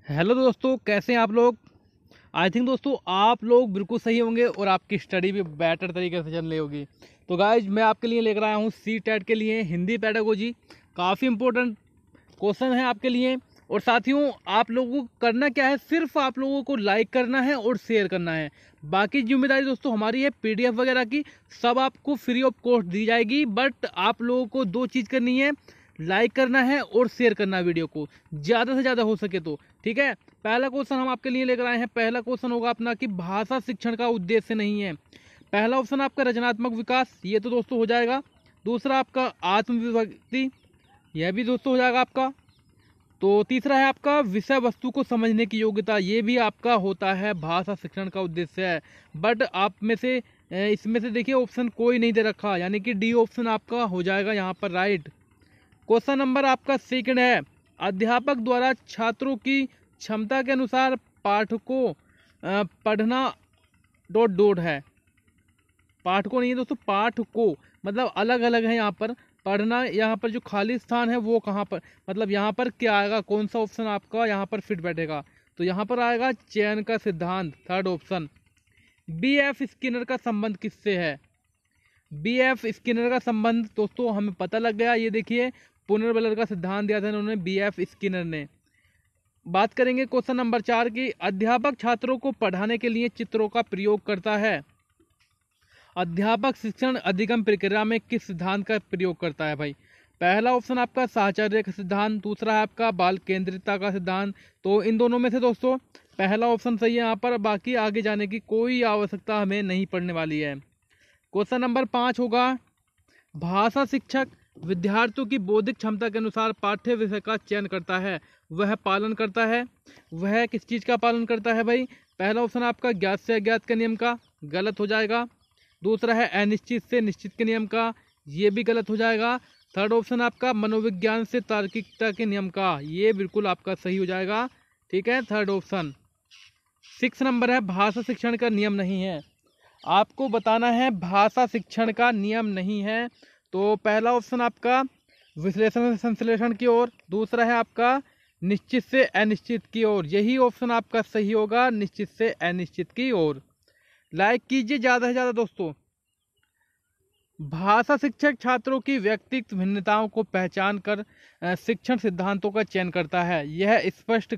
Hello दोस्तों, कैसे हैं आप लोग। आई थिंक दोस्तों आप लोग बिल्कुल सही होंगे और आपकी स्टडी भी बेटर तरीके से चल रही होगी। तो गाइज मैं आपके लिए लेकर आया हूँ सी टेट के लिए हिंदी पेडागोजी। काफ़ी इंपॉर्टेंट क्वेश्चन है आपके लिए। और साथियों आप लोगों को करना क्या है, सिर्फ आप लोगों को लाइक करना है और शेयर करना है। बाकी जिम्मेदारी दोस्तों हमारी है, पीडीएफ वगैरह की सब आपको फ्री ऑफ कॉस्ट दी जाएगी। बट आप लोगों को दो चीज़ करनी है, लाइक करना है और शेयर करना है वीडियो को ज़्यादा से ज़्यादा हो सके तो। ठीक है, पहला क्वेश्चन हम आपके लिए लेकर आए हैं। पहला क्वेश्चन होगा अपना कि भाषा शिक्षण का उद्देश्य नहीं है। पहला ऑप्शन आपका रचनात्मक विकास, ये तो दोस्तों हो जाएगा। दूसरा आपका आत्मविभक्ति, यह भी दोस्तों हो जाएगा आपका। तो तीसरा है आपका विषय वस्तु को समझने की योग्यता, ये भी आपका होता है, भाषा शिक्षण का उद्देश्य है। बट आप में से इसमें से देखिए ऑप्शन कोई नहीं दे रखा, यानी कि डी ऑप्शन आपका हो जाएगा यहाँ पर राइट। क्वेश्चन नंबर आपका सेकंड है, अध्यापक द्वारा छात्रों की क्षमता के अनुसार पाठ को पढ़ना डॉट डॉट है। पाठ को नहीं है दोस्तों, पाठ को मतलब अलग अलग है यहाँ पर। पढ़ना यहाँ पर जो खाली स्थान है वो कहाँ पर, मतलब यहाँ पर क्या आएगा, कौन सा ऑप्शन आपका यहाँ पर फिट बैठेगा। तो यहाँ पर आएगा चयन का सिद्धांत, third option. B F Skinner का संबंध किससे है। बी एफ स्किनर का संबंध दोस्तों हमें पता लग गया, ये देखिए पुनर्बलर का सिद्धांत दिया था इन्होंने बी एफ स्किनर ने। बात करेंगे क्वेश्चन नंबर 4 की, अध्यापक छात्रों को पढ़ाने के लिए चित्रों का प्रयोग करता है। अध्यापक शिक्षण अधिगम प्रक्रिया में किस सिद्धांत का प्रयोग करता है भाई। पहला ऑप्शन आपका साहचर्य का सिद्धांत, दूसरा है आपका बाल केंद्रितता का सिद्धांत। तो इन दोनों में से दोस्तों पहला ऑप्शन सही है यहाँ पर, बाकी आगे जाने की कोई आवश्यकता हमें नहीं पड़ने वाली है। क्वेश्चन नंबर 5 होगा, भाषा शिक्षक विद्यार्थियों की बौद्धिक क्षमता के अनुसार पाठ्य विषय का चयन करता है, वह पालन करता है। वह किस चीज़ का पालन करता है भाई। पहला ऑप्शन आपका ज्ञात से अज्ञात के नियम का, गलत हो जाएगा। दूसरा है अनिश्चित से निश्चित के नियम का, ये भी गलत हो जाएगा। थर्ड ऑप्शन आपका मनोविज्ञान से तार्किकता के नियम का, ये बिल्कुल आपका सही हो जाएगा। ठीक है, थर्ड ऑप्शन। 6 नंबर है, भाषा शिक्षण का नियम नहीं है। आपको बताना है भाषा शिक्षण का नियम नहीं है। तो पहला ऑप्शन आपका विश्लेषण से संश्लेषण की ओर, दूसरा है आपका निश्चित से अनिश्चित की ओर, यही ऑप्शन आपका सही होगा, निश्चित से अनिश्चित की ओर। लाइक कीजिए ज़्यादा से ज़्यादा दोस्तों। भाषा शिक्षक छात्रों की व्यक्तिगत भिन्नताओं को पहचान कर शिक्षण सिद्धांतों का चयन करता है। यह स्पष्ट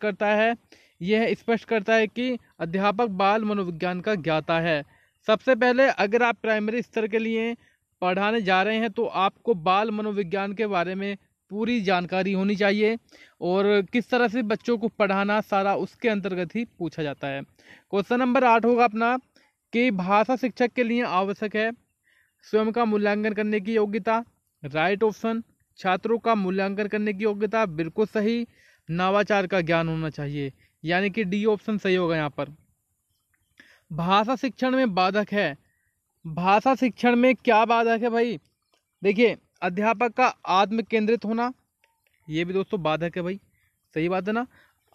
करता है कि अध्यापक बाल मनोविज्ञान का ज्ञाता है। सबसे पहले अगर आप प्राइमरी स्तर के लिए पढ़ाने जा रहे हैं तो आपको बाल मनोविज्ञान के बारे में पूरी जानकारी होनी चाहिए, और किस तरह से बच्चों को पढ़ाना सारा उसके अंतर्गत ही पूछा जाता है। क्वेश्चन नंबर 8 होगा अपना कि भाषा शिक्षक के लिए आवश्यक है स्वयं का मूल्यांकन करने की योग्यता, राइट ऑप्शन। छात्रों का मूल्यांकन करने की योग्यता, बिल्कुल सही। नवाचार का ज्ञान होना चाहिए, यानी कि डी ऑप्शन सही होगा यहाँ पर। भाषा शिक्षण में बाधक है, भाषा शिक्षण में क्या बाधक है भाई। देखिए अध्यापक का आत्म केंद्रित होना, ये भी दोस्तों बाधक है भाई, सही बात है ना।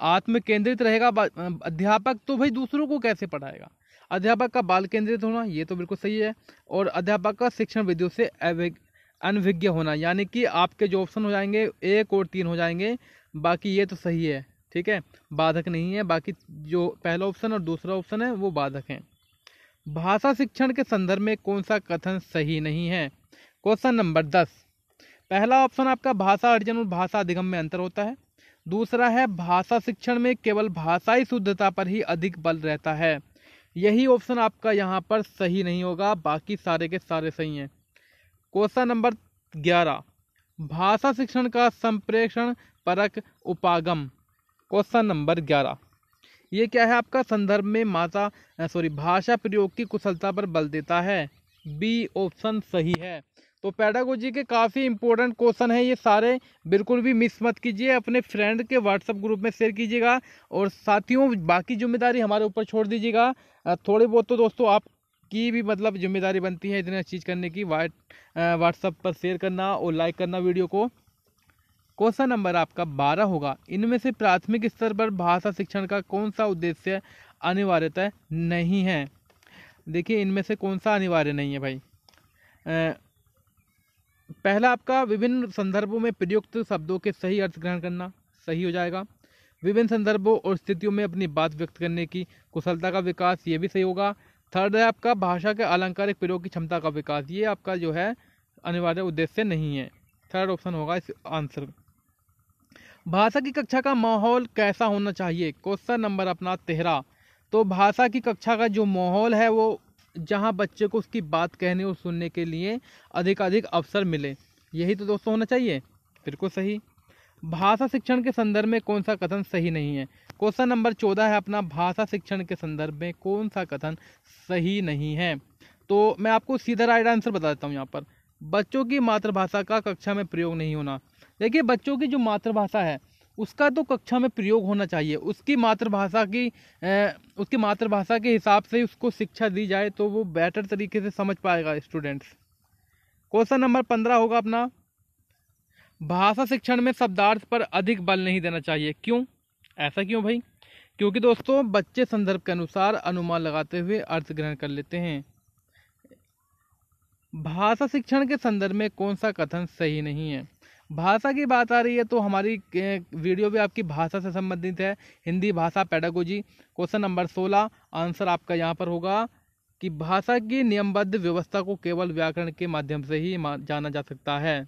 आत्म केंद्रित रहेगा अध्यापक तो भाई दूसरों को कैसे पढ़ाएगा। अध्यापक का बाल केंद्रित होना, ये तो बिल्कुल सही है। और अध्यापक का शिक्षण विधियों से अनभिज्ञ होना, यानी कि आपके जो ऑप्शन हो जाएंगे 1 और 3 हो जाएंगे, बाकी ये तो सही है। ठीक है, बाधक नहीं है, बाकी जो पहला ऑप्शन और दूसरा ऑप्शन है वो बाधक हैं। भाषा शिक्षण के संदर्भ में कौन सा कथन सही नहीं है। क्वेश्चन नंबर 10, पहला ऑप्शन आपका भाषा अर्जन और भाषा अधिगम में अंतर होता है। दूसरा है भाषा शिक्षण में केवल भाषाई शुद्धता पर ही अधिक बल रहता है, यही ऑप्शन आपका यहाँ पर सही नहीं होगा, बाकी सारे के सारे सही हैं। क्वेश्चन नंबर 11, भाषा शिक्षण का संप्रेषण परक उपागम। क्वेश्चन नंबर 11, ये क्या है आपका, संदर्भ में भाषा प्रयोग की कुशलता पर बल देता है, बी ऑप्शन सही है। तो पेडागोजी के काफ़ी इंपॉर्टेंट क्वेश्चन है ये सारे, बिल्कुल भी मिस मत कीजिए, अपने फ्रेंड के व्हाट्सएप ग्रुप में शेयर कीजिएगा। और साथियों बाकी जिम्मेदारी हमारे ऊपर छोड़ दीजिएगा, थोड़ी बहुत तो दोस्तों आपकी भी मतलब जिम्मेदारी बनती है इतनी चीज़ करने की, व्हाट्सएप पर शेयर करना और लाइक करना वीडियो को। क्वेश्चन नंबर आपका 12 होगा, इनमें से प्राथमिक स्तर पर भाषा शिक्षण का कौन सा उद्देश्य अनिवार्यता नहीं है। देखिए इनमें से कौन सा अनिवार्य नहीं है भाई। पहला आपका विभिन्न संदर्भों में प्रयुक्त शब्दों के सही अर्थ ग्रहण करना, सही हो जाएगा। विभिन्न संदर्भों और स्थितियों में अपनी बात व्यक्त करने की कुशलता का विकास, ये भी सही होगा। थर्ड है आपका भाषा के अलंकारिक प्रयोग की क्षमता का विकास, ये आपका जो है अनिवार्य उद्देश्य नहीं है। थर्ड ऑप्शन होगा इस आंसर। भाषा की कक्षा का माहौल कैसा होना चाहिए, क्वेश्चन नंबर अपना 13। तो भाषा की कक्षा का जो माहौल है वो जहां बच्चे को उसकी बात कहने और सुनने के लिए अधिकाधिक अवसर मिले, यही तो दोस्तों होना चाहिए। बिल्कुल सही। भाषा शिक्षण के संदर्भ में कौन सा कथन सही नहीं है, क्वेश्चन नंबर 14 है अपना, भाषा शिक्षण के संदर्भ में कौन सा कथन सही नहीं है। तो मैं आपको सीधा राइट आंसर बता देता हूँ यहाँ पर, बच्चों की मातृभाषा का कक्षा में प्रयोग नहीं होना। देखिए बच्चों की जो मातृभाषा है उसका तो कक्षा में प्रयोग होना चाहिए, उसकी मातृभाषा के हिसाब से उसको शिक्षा दी जाए तो वो बेटर तरीके से समझ पाएगा स्टूडेंट्स। क्वेश्चन नंबर 15 होगा अपना, भाषा शिक्षण में शब्दार्थ पर अधिक बल नहीं देना चाहिए, क्यों, ऐसा क्यों भाई? क्योंकि दोस्तों बच्चे संदर्भ के अनुसार अनुमान लगाते हुए अर्थ ग्रहण कर लेते हैं। भाषा शिक्षण के संदर्भ में कौन सा कथन सही नहीं है? भाषा की बात आ रही है तो हमारी वीडियो भी आपकी भाषा से संबंधित है, हिंदी भाषा पेडागोजी। क्वेश्चन नंबर 16 आंसर आपका यहाँ पर होगा कि भाषा की नियमबद्ध व्यवस्था को केवल व्याकरण के माध्यम से ही जाना जा सकता है।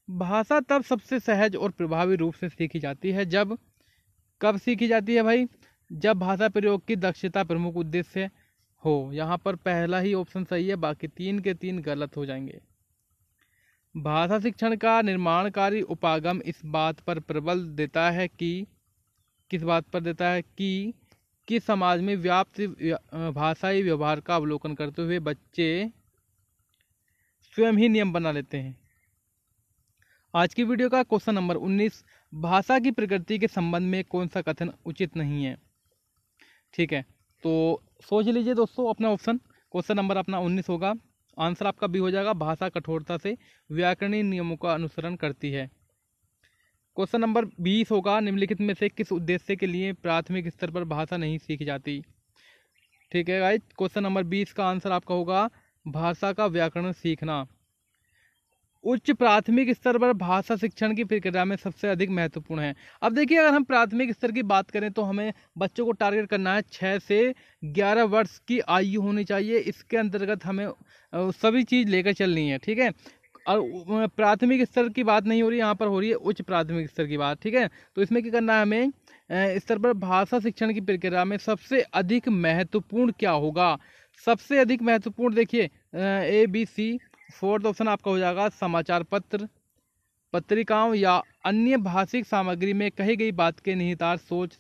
भाषा तब सबसे सहज और प्रभावी रूप से सीखी जाती है जब, कब सीखी जाती है भाई? जब भाषा प्रयोग की दक्षता प्रमुख उद्देश्य हो। यहाँ पर पहला ही ऑप्शन सही है, बाकी 3 के 3 गलत हो जाएंगे। भाषा शिक्षण का निर्माणकारी उपागम इस बात पर प्रबल देता है कि, किस बात पर देता है कि समाज में व्याप्त भाषाई व्यवहार का अवलोकन करते हुए बच्चे स्वयं ही नियम बना लेते हैं। आज की वीडियो का क्वेश्चन नंबर 19, भाषा की प्रकृति के संबंध में कौन सा कथन उचित नहीं है? ठीक है, तो सोच लीजिए दोस्तों अपना ऑप्शन। क्वेश्चन नंबर अपना 19 होगा, आंसर आपका भी हो जाएगा, भाषा कठोरता से व्याकरणीय नियमों का अनुसरण करती है। क्वेश्चन नंबर 20 होगा, निम्नलिखित में से किस उद्देश्य के लिए प्राथमिक स्तर पर भाषा नहीं सीखी जाती? ठीक है गाइस, क्वेश्चन नंबर 20 का आंसर आपका होगा भाषा का व्याकरण सीखना। उच्च प्राथमिक स्तर पर भाषा शिक्षण की प्रक्रिया में सबसे अधिक महत्वपूर्ण है। अब देखिए अगर हम प्राथमिक स्तर की बात करें तो हमें बच्चों को टारगेट करना है 6 से 11 वर्ष की आयु होनी चाहिए, इसके अंतर्गत हमें सभी चीज़ लेकर चलनी है। ठीक है, और प्राथमिक स्तर की बात नहीं हो रही, यहाँ पर हो रही है उच्च प्राथमिक स्तर की बात। ठीक है, तो इसमें क्या करना है हमें, स्तर पर भाषा शिक्षण की प्रक्रिया में सबसे अधिक महत्वपूर्ण क्या होगा? सबसे अधिक महत्वपूर्ण देखिए ABC, फोर्थ ऑप्शन आपका हो जाएगा समाचार पत्र, पत्रिकाओं या अन्य भाषिक सामग्री में कही गई बात के निहितार्थ सोच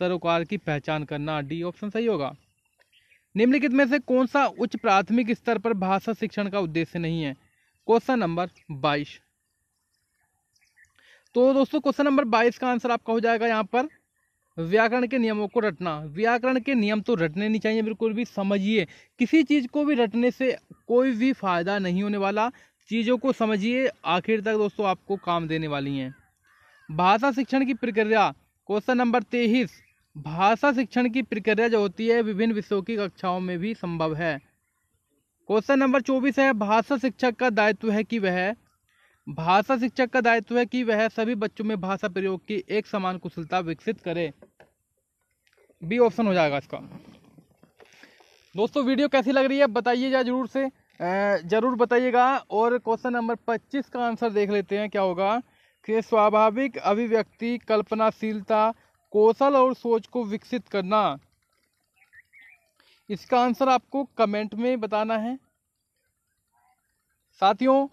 सरोकार की पहचान करना, डी ऑप्शन सही होगा। निम्नलिखित में से कौन सा उच्च प्राथमिक स्तर पर भाषा शिक्षण का उद्देश्य नहीं है? Question number 22। तो दोस्तों क्वेश्चन नंबर 22 का आंसर आपका हो जाएगा यहाँ पर व्याकरण के नियमों को रटना। व्याकरण के नियम तो रटने नहीं चाहिए बिल्कुल भी, समझिए, किसी चीज़ को भी रटने से कोई भी फायदा नहीं होने वाला, चीज़ों को समझिए, आखिर तक दोस्तों आपको काम देने वाली हैं। भाषा शिक्षण की प्रक्रिया, क्वेश्चन नंबर 23, भाषा शिक्षण की प्रक्रिया जो होती है विभिन्न विषयों की कक्षाओं में भी संभव है। क्वेश्चन नंबर 24 है, भाषा शिक्षक का दायित्व है कि वह सभी बच्चों में भाषा प्रयोग की एक समान कुशलता विकसित करे, बी ऑप्शन हो जाएगा इसका। दोस्तों वीडियो कैसी लग रही है बताइएगा जरूर बताइएगा। और क्वेश्चन नंबर 25 का आंसर देख लेते हैं क्या होगा कि स्वाभाविक अभिव्यक्ति, कल्पनाशीलता, कौशल और सोच को विकसित करना। इसका आंसर आपको कमेंट में बताना है। साथियों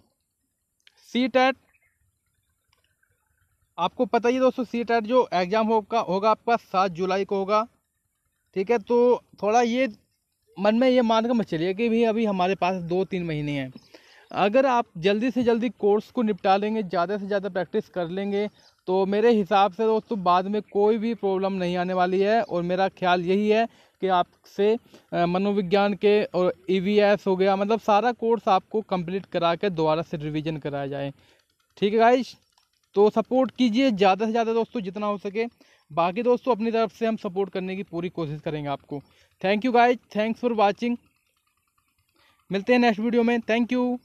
CTET आपको पता ही दोस्तों, CTET जो एग्ज़ाम होगा आपका 7 जुलाई को होगा। ठीक है, तो थोड़ा ये मन में ये मान कर मत चलिए कि भी अभी हमारे पास 2-3 महीने हैं। अगर आप जल्दी से जल्दी कोर्स को निपटा लेंगे, ज़्यादा से ज़्यादा प्रैक्टिस कर लेंगे, तो मेरे हिसाब से दोस्तों बाद में कोई भी प्रॉब्लम नहीं आने वाली है। और मेरा ख्याल यही है कि आपसे मनोविज्ञान के और EVS हो गया, मतलब सारा कोर्स आपको कंप्लीट करा के दोबारा से रिवीजन कराया जाए। ठीक है गाइस, तो सपोर्ट कीजिए ज़्यादा से ज़्यादा दोस्तों जितना हो सके। बाकी दोस्तों अपनी तरफ से हम सपोर्ट करने की पूरी कोशिश करेंगे आपको। Thank you guys, thanks for watching. मिलते हैं नेक्स्ट वीडियो में, थैंक यू।